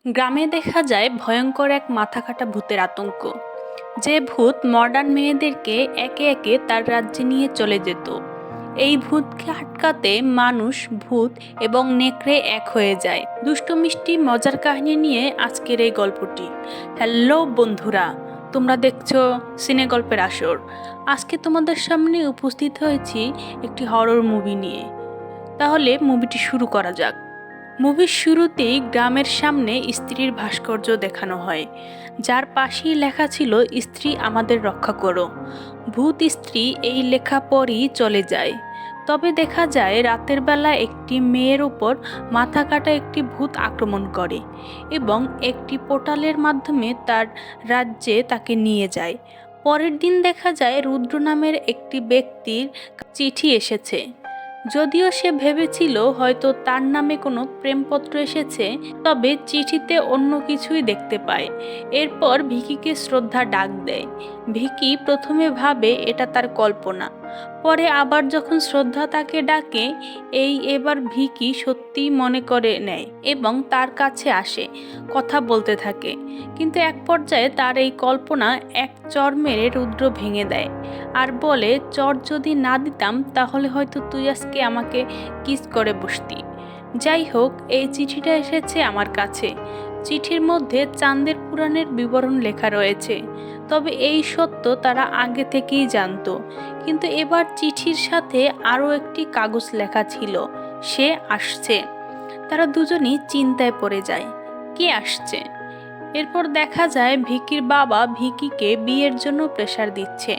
গ্রামে দেখা যায় ভয়ঙ্কর এক মাথাকাটা ভূতের আতঙ্ক। যে ভূত মডার্ন মেয়েদেরকে একে একে তার রাজ্যে নিয়ে চলে যেত। এই ভূতকে আটকাতে মানুষ, ভূত এবং নেকড়ে এক হয়ে যায়। দুষ্ট মিষ্টি মজার কাহিনী নিয়ে আজকের এই গল্পটি। হ্যালো বন্ধুরা, তোমরা দেখছো সিনে গল্পের আসর। আজকে তোমাদের সামনে উপস্থিত হয়েছি একটি হরর মুভি নিয়ে। তাহলে মুভিটি শুরু করা যাক। মুভির শুরুতেই গ্রামের সামনে স্ত্রীর ভাস্কর্য দেখানো হয়, যার পাশেই লেখা ছিল, স্ত্রী আমাদের রক্ষা করো। ভূত স্ত্রী এই লেখা পরই চলে যায়। তবে দেখা যায় রাতের বেলা একটি মেয়ের উপর মাথা কাটা একটি ভূত আক্রমণ করে এবং একটি পোর্টালের মাধ্যমে তার রাজ্যে তাকে নিয়ে যায়। পরের দিন দেখা যায় রুদ্র নামের একটি ব্যক্তির চিঠি এসেছে। যদিও সে ভেবেছিল হয়তো তার নামে কোনো প্রেমপত্র এসেছে, তবে চিঠিতে অন্য কিছুই দেখতে পায়। এরপর ভিকিকে শ্রদ্ধা ডাক দেয়। ভিকি প্রথমে ভাবে এটা তার কল্পনা, পরে আবার যখন শ্রদ্ধা তাকে ডাকে, এবার ভিকি সত্যিই মনে করে নেয় এবং তার কাছে আসে, কথা বলতে থাকে। কিন্তু এক পর্যায়ে তার এই কল্পনা এক চর মেরে রুদ্র ভেঙে দেয় আর বলে, চর যদি না দিতাম তাহলে হয়তো তুই আজকে আমাকে কিস করে বসতি। যাই হোক, এই চিঠিটা এসেছে আমার কাছে। চিঠির মধ্যে চাঁদের পুরাণের বিবরণ লেখা রয়েছে। তবে এই সত্য তারা আগে থেকেই জানতো, কিন্তু এবার চিঠির সাথে আরও একটি কাগজ লেখা ছিল, সে আসছে। তারা দুজনই চিন্তায় পড়ে যায়, কে আসছে। এরপর দেখা যায় ভিকির বাবা ভিকিকে বিয়ের জন্য প্রেশার দিচ্ছে,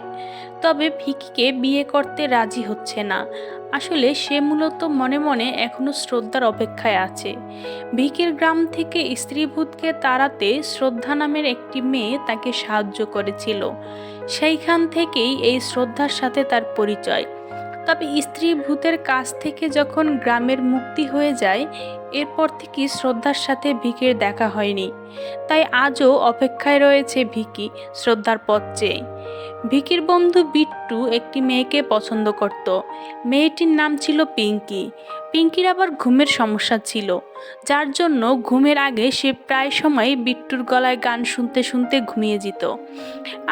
তবে ভিকিকে বিয়ে করতে রাজি হচ্ছে না। আসলে সে মূলত মনে মনে এখনো শ্রদ্ধার অপেক্ষায় আছে। ভিকির গ্রাম থেকে স্ত্রীভূতকে তাড়াতে শ্রদ্ধা নামের একটি মেয়ে তাকে সাহায্য করেছিল। সেইখান থেকেই এই শ্রদ্ধার সাথে তার পরিচয়। তবে স্ত্রী ভূতের কাছ থেকে যখন গ্রামের মুক্তি হয়ে যায়, এরপর থেকে শ্রদ্ধার সাথে ভিকির দেখা হয়নি। তাই আজও অপেক্ষায় রয়েছে ভিকি, শ্রদ্ধার পথ চেয়ে। ভিকির বন্ধু বিট্টু একটি মেয়েকে পছন্দ করত। মেয়েটির নাম ছিল পিঙ্কি। পিঙ্কির আবার ঘুমের সমস্যা ছিল, যার জন্য ঘুমের আগে সে প্রায় সময় বিট্টুর গলায় গান শুনতে শুনতে ঘুমিয়ে যেত।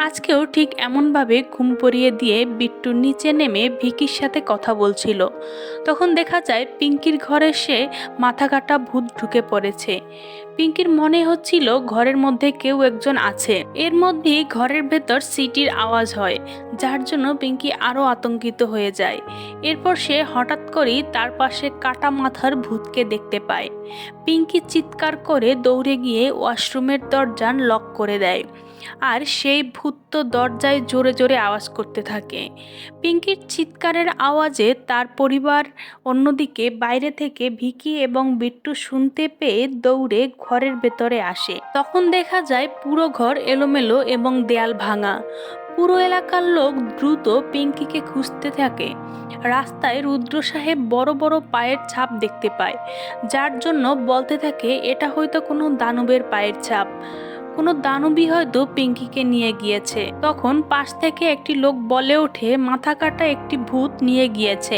আজকেও ঠিক এমনভাবে ঘুম পড়িয়ে দিয়ে বিট্টুর নিচে নেমে ভিকির সাথে কথা বলছিল। তখন দেখা যায় পিঙ্কির ঘরে সে মাথা কাটা ভূত ঢুকে পড়েছে। পিঙ্কির মনে হচ্ছিল ঘরের মধ্যে কেউ একজন আছে। এর মধ্যেই ঘরের ভেতর সিটির আওয়াজ হয়, যার জন্য পিঙ্কি আরও আতঙ্কিত হয়ে যায়। এরপর সে হঠাৎ করেই তার পাশে কাটা মাথার ভূতকে দেখতে পায়। পিঙ্কি চিৎকার করে দৌড়ে গিয়ে ওয়াশরুমের দরজা লক করে দেয়, আর সেই ভূত তো দরজায় জোরে জোরে আওয়াজ করতে থাকে। পিঙ্কির চিৎকারের আওয়াজে তার পরিবার অন্যদিকে বাইরে থেকে ভিকি এবং বিট্টু শুনতে পেয়ে দৌড়ে ঘরের ভেতরে আসে। তখন দেখা যায় পুরো ঘর এলোমেলো এবং দেয়াল ভাঙা। পুরো এলাকার লোক দ্রুত পিঙ্কিকে খুঁজতে থাকে। রাস্তায় রুদ্র সাহেব বড় বড় পায়ের ছাপ দেখতে পায়, যার জন্য বলতে থাকে এটা হয়তো কোনো দানবের পায়ের ছাপ। কোনো দানবী হয়তো পিঙ্কিকে নিয়ে গিয়েছে। তখন পাশ থেকে একটি লোক বলে ওঠে, মাথা কাটা একটি ভূত নিয়ে গিয়েছে।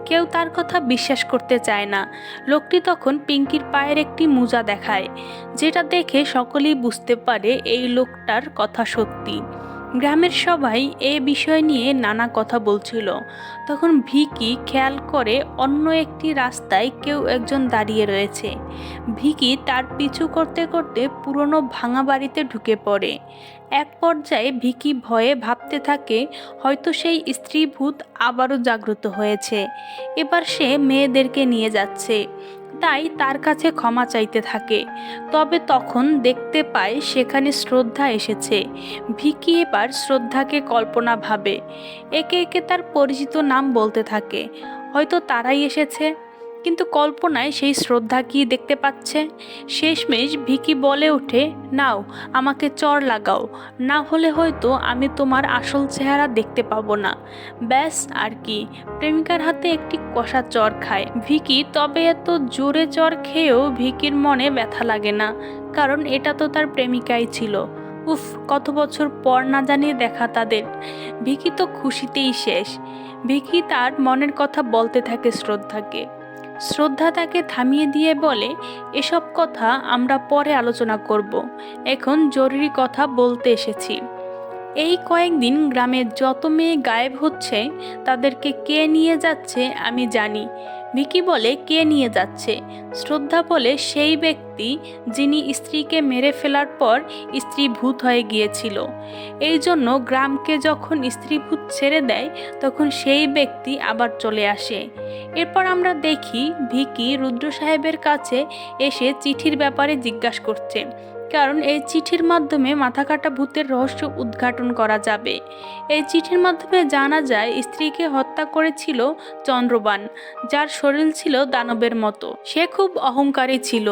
কেউ তার কথা বিশ্বাস করতে চায় না। লোকটি তখন পিঙ্কির পায়ের একটি মোজা দেখায়, যেটা দেখে সকলেই বুঝতে পারে এই লোকটার কথা সত্যি। গ্রামের সবাই এ বিষয় নিয়ে নানা কথা বলছিল। তখন ভিকি খেয়াল করে অন্য একটি রাস্তায় কেউ একজন দাঁড়িয়ে রয়েছে। ভিকি তার পিছু করতে করতে পুরনো ভাঙা বাড়িতে ঢুকে পড়ে। এক পর্যায়ে ভিকি ভয়ে ভাবতে থাকে হয়তো সেই স্ত্রী ভূত আবারও জাগ্রত হয়েছে। এবার সে মেয়েদেরকে নিয়ে যাচ্ছে, তাই তার কাছে ক্ষমা চাইতে থাকে। তবে তখন দেখতে পায় সেখানে শ্রদ্ধা এসেছে। ভিকি এবার শ্রদ্ধাকে কল্পনা ভাবে, একে একে তার পরিচিত নাম বলতে থাকে। হয়তো তারাই এসেছে, কিন্তু কল্পনায় সেই শ্রদ্ধা কি দেখতে পাচ্ছে। শেষমেশ ভিকি বলে ওঠে, নাও আমাকে চর লাগাও, না হলে হয়তো আমি তোমার আসল চেহারা দেখতে পাবো না। ব্যাস আর কি, প্রেমিকার হাতে একটি কষা চর খায় ভিকি। তবে এত জোরে চর খেয়েও ভিকির মনে ব্যথা লাগে না, কারণ এটা তো তার প্রেমিকাই ছিল। উফ, কত বছর পর না জানিয়ে দেখা তাদের। ভিকি তো খুশিতেই শেষ। ভিকি তার মনের কথা বলতে থাকে শ্রদ্ধাকে। শ্রদ্ধা তাকে থামিয়ে দিয়ে বলে, এসব কথা আমরা পরে আলোচনা করব, এখন জরুরি কথা বলতে এসেছি। এই কয়েকদিন গ্রামের যত মেয়ে গায়েব হচ্ছে তাদেরকে কে নিয়ে যাচ্ছে আমি জানি। ভিকি বলে, কে নিয়ে যাচ্ছে? শ্রদ্ধা বলে, সেই ব্যক্তি যিনি স্ত্রীকে মেরে ফেলার পর স্ত্রী ভূত হয়ে গিয়েছিল। এই জন্য গ্রামকে যখন স্ত্রী ভূত ছেড়ে দেয় তখন সেই ব্যক্তি আবার চলে আসে। এরপর আমরা দেখি ভিকি রুদ্র সাহেবের কাছে এসে চিঠির ব্যাপারে জিজ্ঞাসা করছে, কারণ এই চিঠির মাধ্যমে মাথাকাটা ভূতের রহস্য উদ্ঘাটন করা যাবে। এই চিঠির মাধ্যমে জানা যায় স্ত্রীকে হত্যা করেছিল চন্দ্রবান, যার শরীর ছিল দানবের মতো। সে খুব অহংকারী ছিল,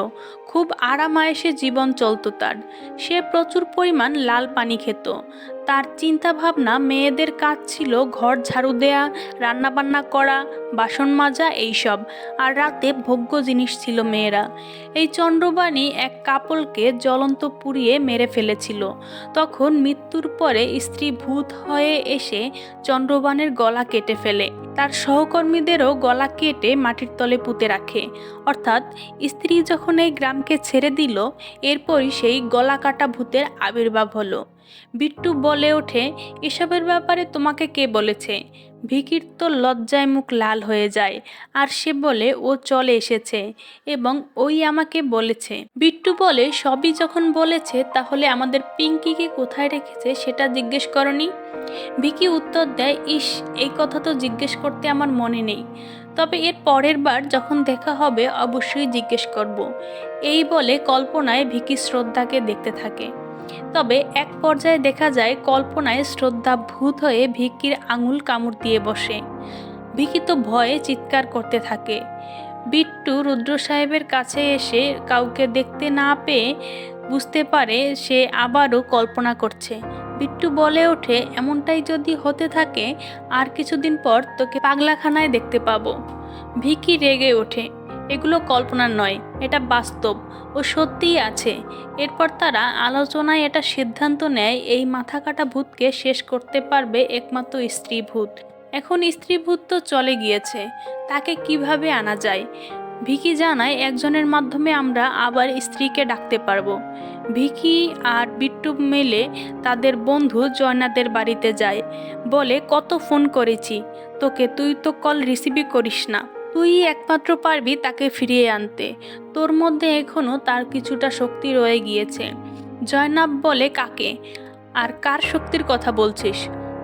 খুব আরামায়েশে জীবন চলত তার। সে প্রচুর পরিমাণ লাল পানি খেত। তার চিন্তা ভাবনা মেয়েদের কাজ ছিল ঘর ঝাড়ু দেয়া, রান্নাবান্না করা, বাসন মাজা, এইসব। আর রাতে ভোগ্য জিনিস ছিল মেয়েরা। এই চন্দ্রবাণী এক কাপলকে জ্বলন্ত পুড়িয়ে মেরে ফেলেছিল। তখন মৃত্যুর পরে স্ত্রী ভূত হয়ে এসে চন্দ্রবাণের গলা কেটে ফেলে। তার সহকর্মীদেরও গলা কেটে মাটির তলে পুঁতে রাখে। অর্থাৎ স্ত্রী যখন এই গ্রামকে ছেড়ে দিল, এরপরই সেই গলা কাটা ভূতের আবির্ভাব হলো। বিট্টু বলে ওঠে, এসবের ব্যাপারে তোমাকে কে বলেছে? ভিকির তো লজ্জায় মুখ লাল হয়ে যায়, আর সে বলে ও চলে এসেছে এবং ওই আমাকে বলেছে। বিট্টু বলে, সবই যখন বলেছে তাহলে আমাদের পিঙ্কিকে কোথায় রেখেছে সেটা জিজ্ঞেস করনি? ভিকি উত্তর দেয়, ইস, এই কথা তো জিজ্ঞেস করতে আমার মনে নেই, তবে এর পরের বার যখন দেখা হবে অবশ্যই জিজ্ঞেস করব। এই বলে কল্পনায় ভিকি শ্রদ্ধাকে দেখতে থাকে। তবে এক পর্যায়ে দেখা যায় কল্পনায় শ্রদ্ধা ভূত হয়ে ভিকির আঙুল কামড় দিয়ে বসে। ভিকি তো ভয়ে চিৎকার করতে থাকে। বিট্টু রুদ্র সাহেবের কাছে এসে কাউকে দেখতে না পেয়ে বুঝতে পারে সে আবারও কল্পনা করছে। বিট্টু বলে ওঠে, এমনটাই যদি হতে থাকে আর কিছুদিন পর তোকে পাগলাখানায় দেখতে পাবো। ভিকি রেগে ওঠে, এগুলো কল্পনা নয়, এটা বাস্তব, ও সত্যিই আছে। এরপর তারা আলোচনায় এটা সিদ্ধান্ত নেয়, এই মাথা কাটা ভূতকে শেষ করতে পারবে একমাত্র স্ত্রী ভূত। এখন স্ত্রী ভূত তো চলে গিয়েছে, তাকে কিভাবে আনা যায়? ভিকি জানায়, একজনের মাধ্যমে আমরা আবার স্ত্রীকে ডাকতে পারবো। ভিকি আর বিট্টু মিলে তাদের বন্ধু জয়নাথের বাড়িতে যায়। বলে, কত ফোন করেছি তোকে, তুই তো কল রিসিভই করিস না। তুই একমাত্র পারবি তাকে ফিরিয়ে আনতে। তোর মধ্যে এখনো তার কিছুটা শক্তি রয়ে গিয়েছে। জয়নাব বলে, কাকে আর কার শক্তির কথা বলছিস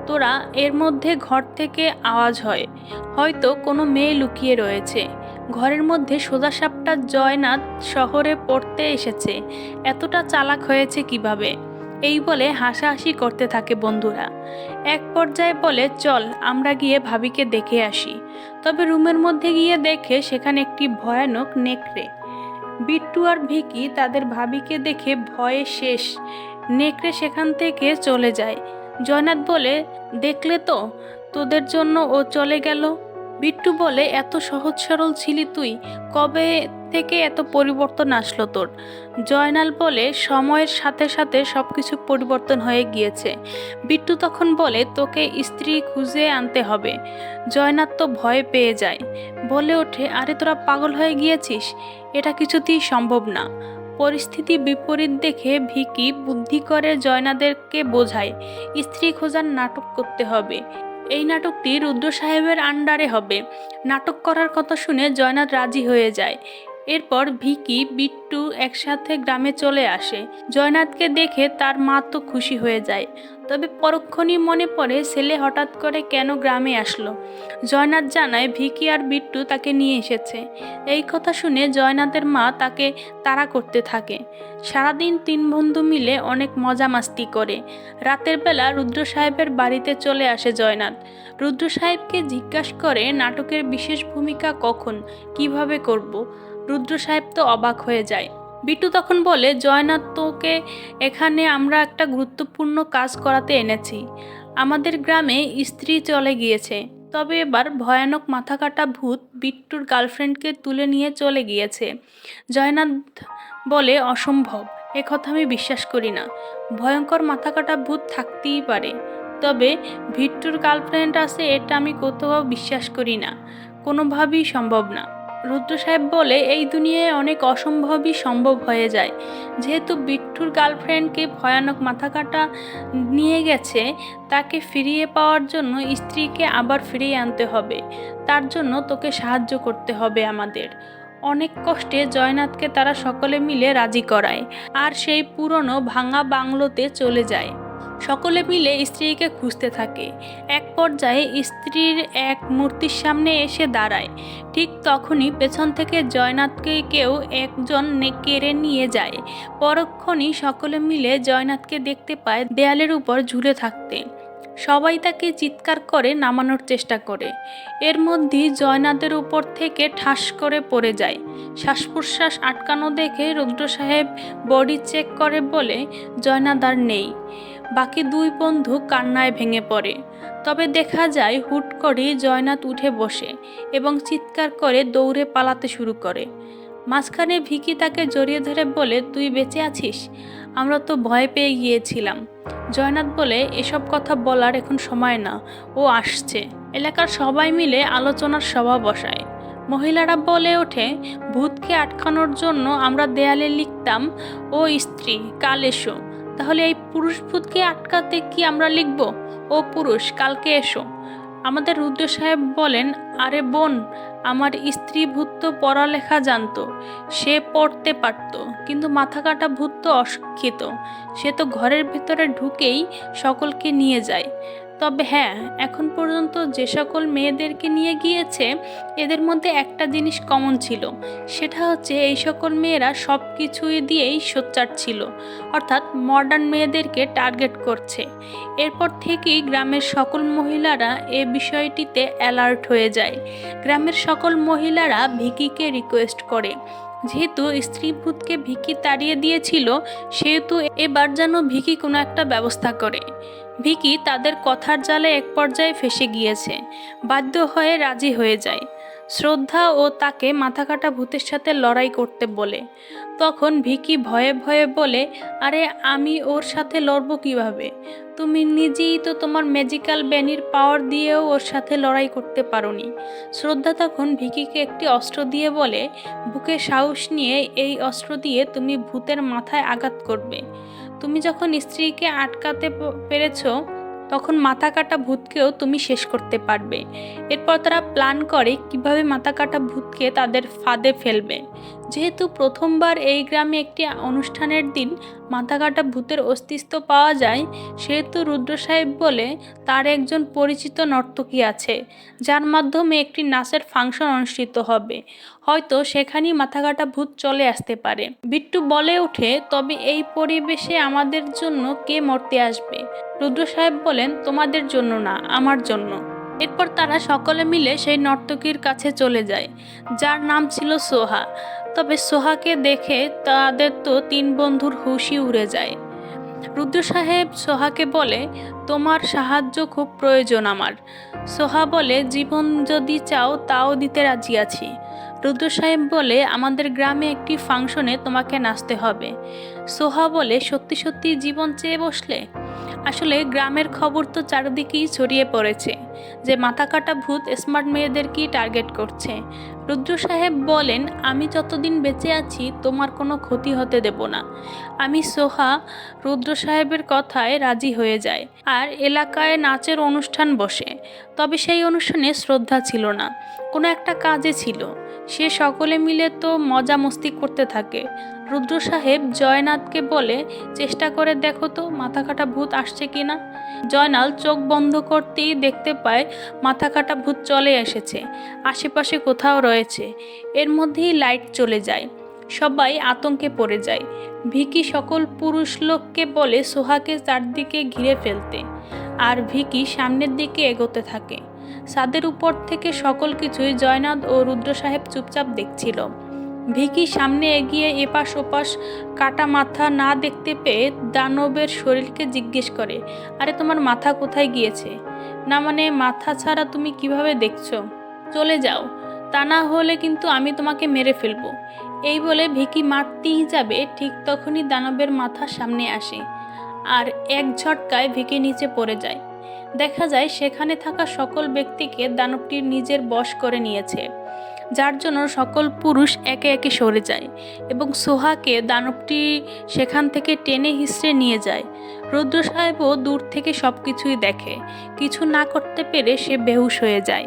তোরা? এর মধ্যে ঘর থেকে আওয়াজ হয়, হয়তো কোনো মেয়ে লুকিয়ে রয়েছে ঘরের মধ্যে। সোজাসাপটা জয়নাথ শহরে পড়তে এসেছে, এতটা চালাক হয়েছে কিভাবে? এই বলে হাসাহাসি করতে থাকে বন্ধুরা। এক পর্যায়ে বলে, চল আমরা গিয়ে ভাবিকে দেখে আসি। তবে রুমের মধ্যে গিয়ে দেখে সেখানে একটি ভয়ানক নেকড়ে। বিট্টু আর ভিকি তাদের ভাবিকে দেখে ভয়ে শেষ। নেকড়ে সেখান থেকে চলে যায়। জয়নাথ বলে, দেখলে তো, তোদের জন্য ও চলে গেল। বিট্টু বলে, এত সহজ সরল ছিলি তুই, কবে থেকে এত পরিবর্তন আসলো তোর? জয়নাল বলে, সময়ের সাথে সাথে সবকিছু পরিবর্তন হয়ে গিয়েছে। বিট্টু তখন বলে, তোকে স্ত্রী খুঁজে আনতে হবে। জয়নাথ তো ভয় পেয়ে যায়, বলে ওঠে, আরে তোরা পাগল হয়ে গিয়েছিস, এটা কিছুতেই সম্ভব না। পরিস্থিতি বিপরীত দেখে ভিকি বুদ্ধি করে জয়নাথদেরকে বোঝায়, স্ত্রী খোঁজার নাটক করতে হবে। এই নাটকটি রুদ্র সাহেবের আন্ডারে হবে। নাটক করার কথা শুনে জয়নাথ রাজি হয়ে যায়। এরপর ভিকি বিট্টু একসাথে গ্রামে চলে আসে। জয়নাথকে দেখে তার মা তো খুশি হয়ে যায়, তবে পরক্ষণেই মনে পড়ে ছেলে হঠাৎ করে কেন গ্রামে আসলো। জয়নাথ জানায় ভিকি আর বিট্টু তাকে নিয়ে এসেছে। এই কথা শুনে জয়নাথের মা তাকে তাড়া করতে থাকে। সারাদিন তিন বন্ধু মিলে অনেক মজা মাস্তি করে। রাতের বেলা রুদ্র সাহেবের বাড়িতে চলে আসে জয়নাথ। রুদ্র সাহেবকে জিজ্ঞাসা করে, নাটকের বিশেষ ভূমিকা কখন, কিভাবে করব? রুদ্র সাহেব তো অবাক হয়ে যায়। বিট্টু তখন বলে, জয়নাথ, তোকে এখানে আমরা একটা গুরুত্বপূর্ণ কাজ করাতে এনেছি। আমাদের গ্রামে স্ত্রী চলে গিয়েছে, তবে এবার ভয়ানক মাথাকাটা ভূত বিট্টুর গার্লফ্রেন্ডকে তুলে নিয়ে চলে গিয়েছে। জয়নাথ বলে, অসম্ভব, একথা আমি বিশ্বাস করি না। ভয়ঙ্কর মাথাকাটা ভূত থাকতেই পারে, তবে বিট্টুর গার্লফ্রেন্ড আছে এটা আমি কোথাও বিশ্বাস করি না, কোনোভাবেই সম্ভব না। রুদ্র সাহেব বলে, এই দুনিয়ায় অনেক অসম্ভবই সম্ভব হয়ে যায়। যেহেতু বিট্টুর গার্লফ্রেন্ডকে ভয়ানক মাথা কাটা নিয়ে গেছে, তাকে ফিরিয়ে পাওয়ার জন্য স্ত্রীকে আবার ফিরিয়ে আনতে হবে। তার জন্য তোকে সাহায্য করতে হবে আমাদের। অনেক কষ্টে জয়নাথকে তারা সকলে মিলে রাজি করায় আর সেই পুরনো ভাঙা বাংলোতে চলে যায়। সকলে মিলে স্ত্রীকে খুঁজতে থাকে। এক পর্যায়ে স্ত্রীর এক মূর্তির সামনে এসে দাঁড়ায়। ঠিক তখনই পেছন থেকে জয়নাথকে কেউ একজন কেড়ে নিয়ে যায়। পরক্ষণেই সকলে মিলে জয়নাথকে দেখতে পায় দেয়ালের উপর ঝুলে থাকতে। সবাই তাকে চিৎকার করে নামানোর চেষ্টা করে। এর মধ্যেই জয়নাথের উপর থেকে ঠাস করে পড়ে যায়। শ্বাস প্রশ্বাস আটকানো দেখে রুদ্র সাহেব বডি চেক করে বলে, জয়নাথ আর নেই। বাকি দুই বন্ধু কান্নায় ভেঙে পড়ে। তবে দেখা যায় হুট করেই জয়নাথ উঠে বসে এবং চিৎকার করে দৌড়ে পালাতে শুরু করে। মাঝখানে ভিকি তাকে জড়িয়ে ধরে বলে, তুই বেঁচে আছিস? আমরা তো ভয় পেয়ে গিয়েছিলাম। জয়নাথ বলে, এসব কথা বলার এখন সময় না, ও আসছে। এলাকার সবাই মিলে আলোচনার সভা বসায়। মহিলারা বলে ওঠে, ভূতকে আটকানোর জন্য আমরা দেয়ালে লিখতাম, ও স্ত্রী কাল এসো। তাহলে এই পুরুষ ভূতকে আটকাতে কি আমরা লিখব, ও পুরুষ কালকে এসো? আমাদের রুদ্র সাহেব বলেন, আরে বোন, আমার স্ত্রী ভূত তো পড়ালেখা জানতো, সে পড়তে পারত, কিন্তু মাথা কাটা ভূত তো অশিক্ষিত, সে তো ঘরের ভিতরে ঢুকেই সকলকে নিয়ে যায়। তবে হ্যাঁ, এখন পর্যন্ত যে সকল মেয়েদেরকে নিয়ে গিয়েছে এদের মধ্যে একটা জিনিস কমন ছিল, সেটা হচ্ছে এই সকল মেয়েরা সব কিছুই দিয়েই সোচ্চার ছিল, অর্থাৎ মডার্ন মেয়েদেরকে টার্গেট করছে। এরপর থেকেই গ্রামের সকল মহিলারা এ বিষয়টিতে অ্যালার্ট হয়ে যায়। গ্রামের সকল মহিলারা ভিকিকে রিকোয়েস্ট করে, যেহেতু স্ত্রী ভূতকে ভিকি তাড়িয়ে দিয়েছিল, সেহেতু এবার যেন ভিকি কোনো একটা ব্যবস্থা করে। ভিকি তাদের কথার জালে এক পর্যায়ে ফেঁসে গিয়েছে, বাধ্য হয়ে রাজি হয়ে যায়। শ্রদ্ধা ও তাকে মাথা কাটা ভূতের সাথে লড়াই করতে বলে। তখন ভিকি ভয়ে ভয়ে বলে, আরে আমি ওর সাথে লড়বো কিভাবে? তুমি নিজেই তো তোমার ম্যাজিক্যাল ব্যানির পাওয়ার দিয়েও ওর সাথে লড়াই করতে পারোনি। শ্রদ্ধা তখন ভিকিকে একটি অস্ত্র দিয়ে বলে, বুকে সাহস নিয়ে এই অস্ত্র দিয়ে তুমি ভূতের মাথায় আঘাত করবে। তুমি যখন স্ত্রীকে আটকাতে পেরেছ, তখন মাথা কাটা ভূতকেও তুমি শেষ করতে পারবে। এরপর তারা প্ল্যান করে কিভাবে মাথা কাটা ভূতকে তাদের ফাঁদে ফেলবে। যেহেতু প্রথমবার এই গ্রামে একটি অনুষ্ঠানের দিন মাথা কাটা ভূতের অস্তিত্ব পাওয়া যায়, সেহেতু রুদ্র সাহেব বলে তার একজন পরিচিত নর্তকী আছে, যার মাধ্যমে একটি নাচের ফাংশন অনুষ্ঠিত হবে। হয়তো সেখানেই মাথা কাটা ভূত চলে আসতে পারে। বিট্টু বলে ওঠে, তবে এই পরিবেশে আমাদের জন্য কে মরতে আসবে? রুদ্র সাহেব বলেন, তোমাদের জন্য না, আমার জন্য। এরপর তারা সকলে মিলে সেই নর্তকীর কাছে চলে যায়, যার নাম ছিল সোহা। তবে সোহাকে দেখে তাদের তো তিন বন্ধুর হুঁশই উড়ে যায়। রুদ্র সাহেব সোহাকে বলে, তোমার সাহায্য খুব প্রয়োজন আমার। সোহা বলে, জীবন যদি চাও তাও দিতে রাজি আছি। রুদ্র সাহেব বলে, আমাদের গ্রামে একটি ফাংশনে তোমাকে নাচতে হবে। সোহা বলে, সত্যি সত্যি জীবন চেয়ে বসলে? আসলে গ্রামের খবর তো চারিদিকেই ছড়িয়ে পড়েছে যে মাথা কাটা ভূত স্মার্ট মেয়েদেরকেই টার্গেট করছে। রুদ্র সাহেব বলেন, আমি যতদিন বেঁচে আছি তোমার কোনো ক্ষতি হতে দেব না। আমি সোহা রুদ্র সাহেবের কথায় রাজি হয়ে যায় আর এলাকায় নাচের অনুষ্ঠান বসে। তবে সেই অনুষ্ঠানে শ্রদ্ধা ছিল না, কোনো একটা কাজে ছিল। সে সকলে মিলে তো মজা মস্তি করতে থাকে। রুদ্র সাহেব জয়নাথকে বলে, চেষ্টা করে দেখো তো মাথা কাটা ভূত আসছে কিনা। জয়নাল চোখ বন্ধ করতেই দেখতে পায় মাথা কাটা ভূত চলে এসেছে, আশেপাশে কোথাও রয়েছে। এর মধ্যেই লাইট চলে যায়, সবাই আতঙ্কে পড়ে যায়। ভিকি সকল পুরুষ লোককে বলে সোহাকে চারদিকে ঘিরে ফেলতে, আর ভিকি সামনের দিকে এগোতে থাকে। ছাদের উপর থেকে সকল কিছুই জয়নাথ ও রুদ্র সাহেব চুপচাপ দেখছিল। ভিকি সামনে এগিয়ে এপাশ ওপাশ কাটা মাথা না দেখতে পেয়ে দানবের শরীরকে জিজ্ঞেস করে, আরে তোমার মাথা কোথায় গিয়েছে? না মানে মাথা ছাড়া তুমি কিভাবে দেখছো? চলে যাও, তা না হলে কিন্তু আমি তোমাকে মেরে ফেলবো। এই বলে ভিকি মারতেই যাবে, ঠিক তখনই দানবের মাথা সামনে আসে আর এক ঝটকায় ভিকি নিচে পড়ে যায়। দেখা যায় সেখানে থাকা সকল ব্যক্তিকে দানবটি নিজের বশ করে নিয়েছে। যার জন্য সকল পুরুষ একে একে সরে যায় এবং সোহাকে দানবটি সেখান থেকে টেনে হিঁচড়ে নিয়ে যায়। রুদ্র সাহেবও দূর থেকে সব কিছুই দেখে। কিছু না করতে পেরে সে বেহুশ হয়ে যায়।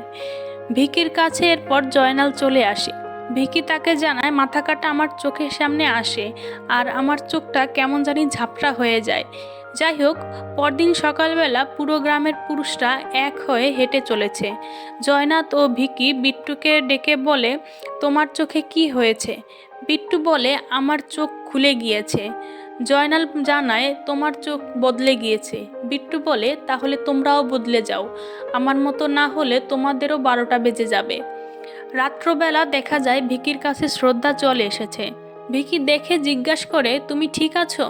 ভিকির কাছে এরপর জয়নাল চলে আসে। ভিকি তাকে জানায়, মাথা কাটা আমার চোখের সামনে আসে আর আমার চোখটা কেমন জানি ঝাপসা হয়ে যায়। যাই হোক, পরদিন সকালবেলা পুরো গ্রামের পুরুষরা এক হয়ে হেঁটে চলেছে। জয়নাথ ও ভিকি বিট্টুকে ডেকে বলে, তোমার চোখে কি হয়েছে? বিট্টু বলে, আমার চোখ খুলে গিয়েছে। জয়নাল জানায়, তোমার চোখ বদলে গিয়েছে। বিট্টু বলে, তাহলে তোমরাও বদলে যাও, আমার মতো না হলে তোমাদেরও 12টা বেজে যাবে। রাত্রবেলা দেখা যায় ভিকির কাছে শ্রদ্ধা চলে এসেছে। ভিকি দেখে জিজ্ঞাসা করে, তুমি ঠিক আছো?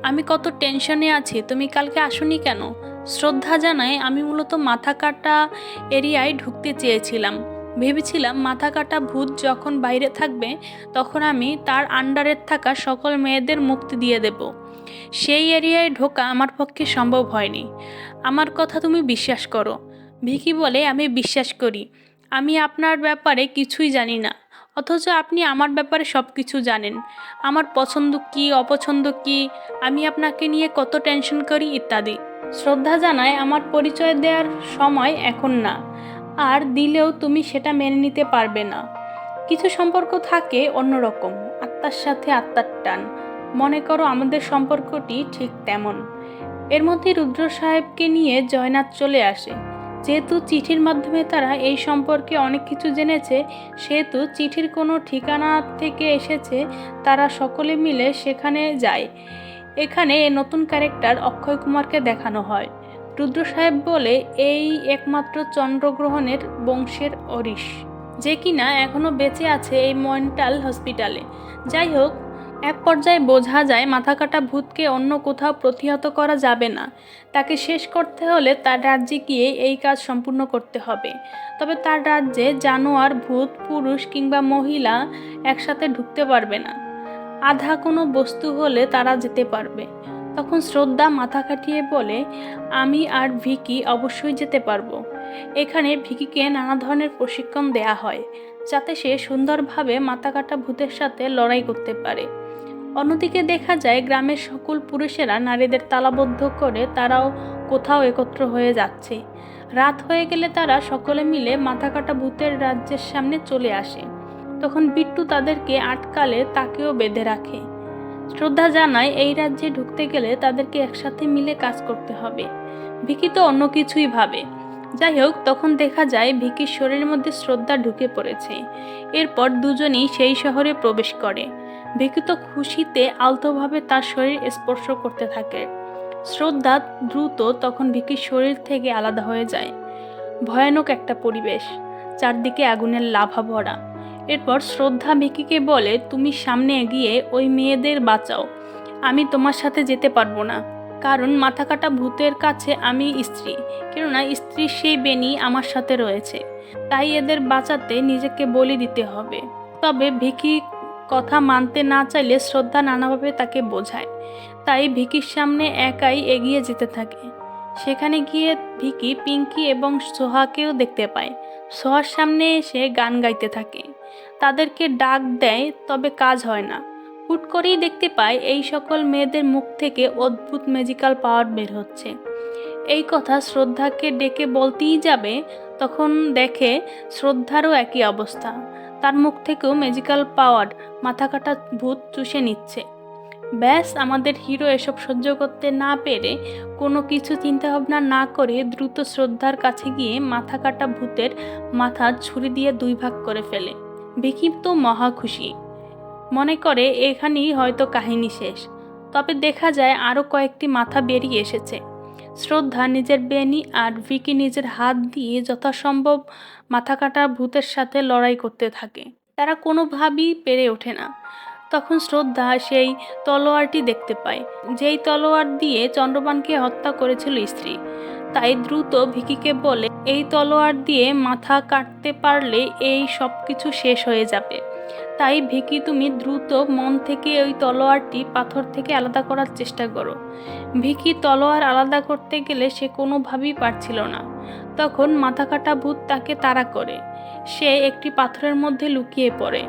আমি কত টেনশনে আছি, তুমি কালকে আসোনি কেন? শ্রদ্ধা জানায়, আমি মূলত মাথা কাটা এরিয়ায় ঢুকতে চেয়েছিলাম। ভেবেছিলাম মাথা কাটা ভূত যখন বাইরে থাকবে তখন আমি তার আন্ডারে থাকা সকল মেয়েদের মুক্তি দিয়ে দেব। সেই এরিয়ায় ঢোকা আমার পক্ষে সম্ভব হয়নি। আমার কথা তুমি বিশ্বাস করো। ভিকি বলে, আমি বিশ্বাস করি। আমি আপনার ব্যাপারে কিছুই জানি না, অথচ আপনি আমার ব্যাপারে সব কিছু জানেন। আমার পছন্দ কি, অপছন্দ কি, আমি আপনাকে নিয়ে কত টেনশন করি ইত্যাদি। শ্রদ্ধা জানায়, আমার পরিচয় দেওয়ার সময় এখন না, আর দিলেও তুমি সেটা মেনে নিতে পারবে না। কিছু সম্পর্ক থাকে অন্যরকম, আত্মার সাথে আত্মার টান। মনে করো আমাদের সম্পর্কটি ঠিক তেমন। এর মধ্যে রুদ্র সাহেবকে নিয়ে জয়নাথ চলে আসে। যেহেতু চিঠির মাধ্যমে তারা এই সম্পর্কে অনেক কিছু জেনেছে, সেহেতু চিঠির কোনো ঠিকানা থেকে এসেছে, তারা সকলে মিলে সেখানে যায়। এখানে নতুন ক্যারেক্টার অক্ষয় কুমারকে দেখানো হয়। রুদ্র সাহেব বলে, এই একমাত্র চন্দ্রগ্রহণের বংশের অরিশ, যে কিনা এখনো বেঁচে আছে এই মেন্টাল হসপিটালে। যাই হোক, এক পর্যায়ে বোঝা যায় মাথা কাটা ভূতকে অন্য কোথাও প্রতিহত করা যাবে না। তাকে শেষ করতে হলে তার রাজ্যে গিয়ে এই কাজ সম্পূর্ণ করতে হবে। তবে তার রাজ্যে জানোয়ার, ভূত, পুরুষ কিংবা মহিলা একসাথে ঢুকতে পারবে না। আধা কোনো বস্তু হলে তারা যেতে পারবে। তখন শ্রদ্ধা মাথা কাটিয়ে বলে, আমি আর ভিকি অবশ্যই যেতে পারবো। এখানে ভিকিকে নানা ধরনের প্রশিক্ষণ দেয়া হয়, যাতে সে সুন্দরভাবে মাথা কাটা ভূতের সাথে লড়াই করতে পারে। অন্যদিকে দেখা যায় গ্রামের সকল পুরুষেরা নারীদের তালাবদ্ধ করে তারাও কোথাও একত্র হয়ে যাচ্ছে। রাত হয়ে গেলে তারা সকলে মিলে মাথা কাটা ভূতের রাজ্যের সামনে চলে আসে। তখন বিট্টু তাদেরকে আটকালে তাকেও বেঁধে রাখে। শ্রদ্ধা জানায়, এই রাজ্যে ঢুকতে গেলে তাদেরকে একসাথে মিলে কাজ করতে হবে। ভিকি তো অন্য কিছুই ভাবে। যাই হোক, তখন দেখা যায় ভিকির শরীরের মধ্যে শ্রদ্ধা ঢুকে পড়েছে। এরপর দুজনেই সেই শহরে প্রবেশ করে। ভিকি তো খুশিতে আলতোভাবে তার শরীর স্পর্শ করতে থাকে। শ্রদ্ধা দ্রুত তখন ভিকির শরীর থেকে আলাদা হয়ে যায়। ভয়ানক একটা পরিবেশ, চারদিকে আগুনের লাভা ভরা। এরপর শ্রদ্ধা ভিকিকে বলে, তুমি সামনে এগিয়ে ওই মেয়েদের বাঁচাও, আমি তোমার সাথে যেতে পারবো না। কারণ মাথা কাটা ভূতের কাছে আমি স্ত্রী, কেননা স্ত্রীর সেই বেনি আমার সাথে রয়েছে, তাই এদের বাঁচাতে নিজেকে বলি দিতে হবে। তবে ভিকি কথা মানতে না চাইলে শ্রদ্ধা নানাভাবে তাকে বোঝায়। তাই ভিকির সামনে একাই এগিয়ে যেতে থাকে। সেখানে গিয়ে ভিকি পিঙ্কি এবং সোহাকেও দেখতে পায়। সোহার সামনে এসে গান গাইতে থাকে, তাদেরকে ডাক দেয়, তবে কাজ হয় না। হুট করেই দেখতে পায় এই সকল মেয়েদের মুখ থেকে অদ্ভুত ম্যাজিক্যাল পাওয়ার বের হচ্ছে। এই কথা শ্রদ্ধাকে ডেকে বলতেই যাবে, তখন দেখে শ্রদ্ধারও একই অবস্থা। তার মুখ থেকেও ম্যাজিক্যাল পাওয়ার মাথা কাটা ভূত চুষে নিচ্ছে। ব্যাস, আমাদের হিরো এসব সহ্য করতে না পেরে কোনো কিছু চিন্তাভাবনা না করে দ্রুত শ্রদ্ধার কাছে গিয়ে মাথা কাটা ভূতের মাথা ছুরি দিয়ে 2 ভাগ করে ফেলে। ভিকি তো মহা খুশি, মনে করে এখানেই হয়তো কাহিনী শেষ। তবে দেখা যায় আরও কয়েকটি মাথা বেরিয়ে এসেছে। শ্রদ্ধা নিজের বেনি আর ভিকি নিজের হাত দিয়ে যথাসম্ভব মাথা কাটা ভূতের সাথে লড়াই করতে থাকে। তারা কোনোভাবেই পেরে ওঠে না। তখন শ্রদ্ধা সেই তলোয়ারটি দেখতে পায়, যেই তলোয়ার দিয়ে চন্দ্রবানকে হত্যা করেছিল স্ত্রী। তাই দ্রুত ভিকিকে বলে, এই তলোয়ার দিয়ে মাথা কাটতে পারলে এই সব কিছু শেষ হয়ে যাবে। তাই ভিকি তুমি দ্রুত মন থেকে ওই তলোয়ারটি পাথর থেকে আলাদা করার চেষ্টা করো। ভিকি তলোয়ার আলাদা করতে গেলে সে কোনোভাবেই পারছিল না। তখন মাথাকাটা ভূত তাকে তাড়া করে। সে একটি পাথরের মধ্যে লুকিয়ে পড়ে।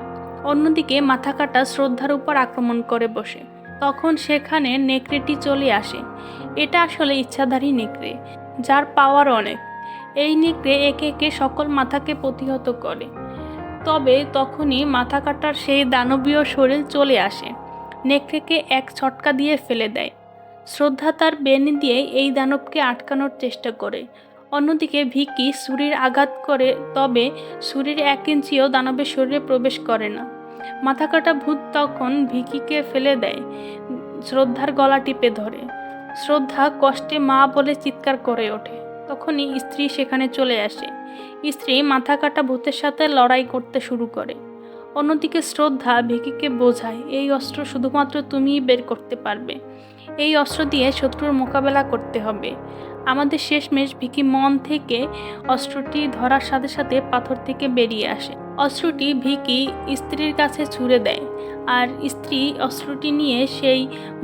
অন্যদিকে মাথাকাটা শ্রদ্ধার উপর আক্রমণ করে বসে। তখন সেখানে নেকড়েটি চলে আসে। এটা আসলে ইচ্ছাধারী নেকড়ে, যার পাওয়ার অনেক। এই নেকড়ে একে একে সকল মাথাকে প্রতিহত করে। তবে তখনই মাথাকাটার সেই দানবীয় শরীর চলে আসে, নেকড়েকে এক ছটকা দিয়ে ফেলে দেয়। শ্রদ্ধা তার বেনি দিয়ে এই দানবকে আটকানোর চেষ্টা করে। অন্যদিকে ভিকি ছুরির আঘাত করে, তবে ছুরির 1 ইঞ্চিও দানবের শরীরে প্রবেশ করে না। মাথাকাটা ভূত তখন ভিকিকে ফেলে দেয়, শ্রদ্ধার গলা টিপে ধরে। শ্রদ্ধা কষ্টে মা বলে চিৎকার করে ওঠে। তখনই স্ত্রী সেখানে চলে আসে। স্ত্রী মাথাকাটা ভূতের সাথে লড়াই করতে শুরু করে। অন্যদিকে শ্রদ্ধা ভিকিকে বোঝায়, এই অস্ত্র শুধুমাত্র তুমিই বের করতে পারবে। এই অস্ত্র দিয়ে শত্রুর মোকাবেলা করতে হবে। আমাদের শেষমেশ ভিকি মন থেকে অস্ত্রটি ধরার সাথে সাথে পাথর থেকে বেরিয়ে আসে। অস্ত্রটি ভিকি স্ত্রীর কাছে ছুঁড়ে দেয়, আর স্ত্রী অস্ত্রটি নিয়ে সেই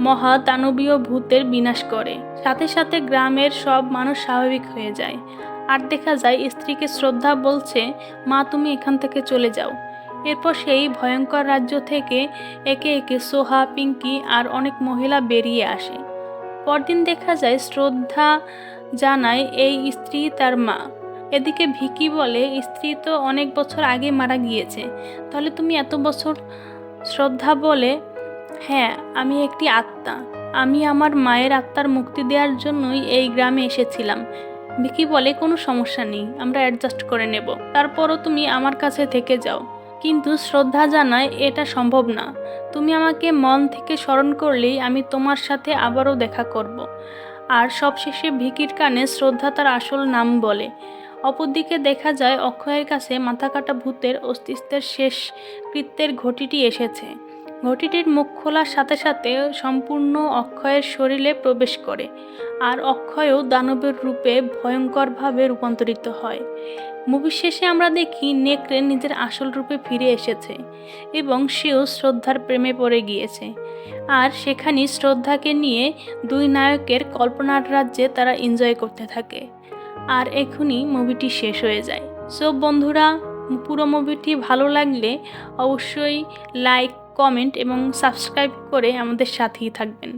মহা দানবীয় ভূতের বিনাশ করে। সাথে সাথে গ্রামের সব মানুষ স্বাভাবিক হয়ে যায়। আর দেখা যায় স্ত্রীকে শ্রদ্ধা বলছে, মা তুমি এখান থেকে চলে যাও। এরপর সেই ভয়ঙ্কর রাজ্য থেকে একে একে সোহা, পিঙ্কি আর অনেক মহিলা বেরিয়ে আসে। পরদিন দেখা যায় শ্রদ্ধা জানায় এই স্ত্রী তার মা। এদিকে ভিকি বলে, স্ত্রী তো অনেক বছর আগে মারা গিয়েছে, তাহলে তুমি এত বছর? শ্রদ্ধা বলে, হ্যাঁ, আমি একটি আত্মা। আমি আমার মায়ের আত্মার মুক্তি দেওয়ার জন্যই এই গ্রামে এসেছিলাম। ভিকি বলে, কোনো সমস্যা নেই, আমরা অ্যাডজাস্ট করে নেব, তারপরও তুমি আমার কাছে থেকে যাও। কিন্তু শ্রদ্ধা জানায় এটা সম্ভব না। তুমি আমাকে মন থেকে স্মরণ করলেই আমি তোমার সাথে আবারও দেখা করব। আর সবশেষে ভিকির কানে শ্রদ্ধা তার আসল নাম বলে। অপরদিকে দেখা যায় অক্ষয়ের কাছে মাথাকাটা ভূতের অস্তিত্বের শেষ কৃত্যের ঘটিটি এসেছে। ঘটিটির মুখ খোলার সাথে সাথে সম্পূর্ণ অক্ষয়ের শরীরে প্রবেশ করে, আর অক্ষয়ও দানবের রূপে ভয়ঙ্করভাবে রূপান্তরিত হয়। মুভি শেষে আমরা দেখি নেকড়ে নিজের আসল রূপে ফিরে এসেছে এবং সেও শ্রদ্ধার প্রেমে পড়ে গিয়েছে। আর সেখানেই শ্রদ্ধাকে নিয়ে দুই নায়কের কল্পনার রাজ্যে তারা এনজয় করতে থাকে। আর এখনই মুভিটি শেষ হয়ে যায়। সো বন্ধুরা, পুরো মুভিটি ভালো লাগলে অবশ্যই লাইক, কমেন্ট এবং সাবস্ক্রাইব করে আমাদের সাথেই থাকবেন।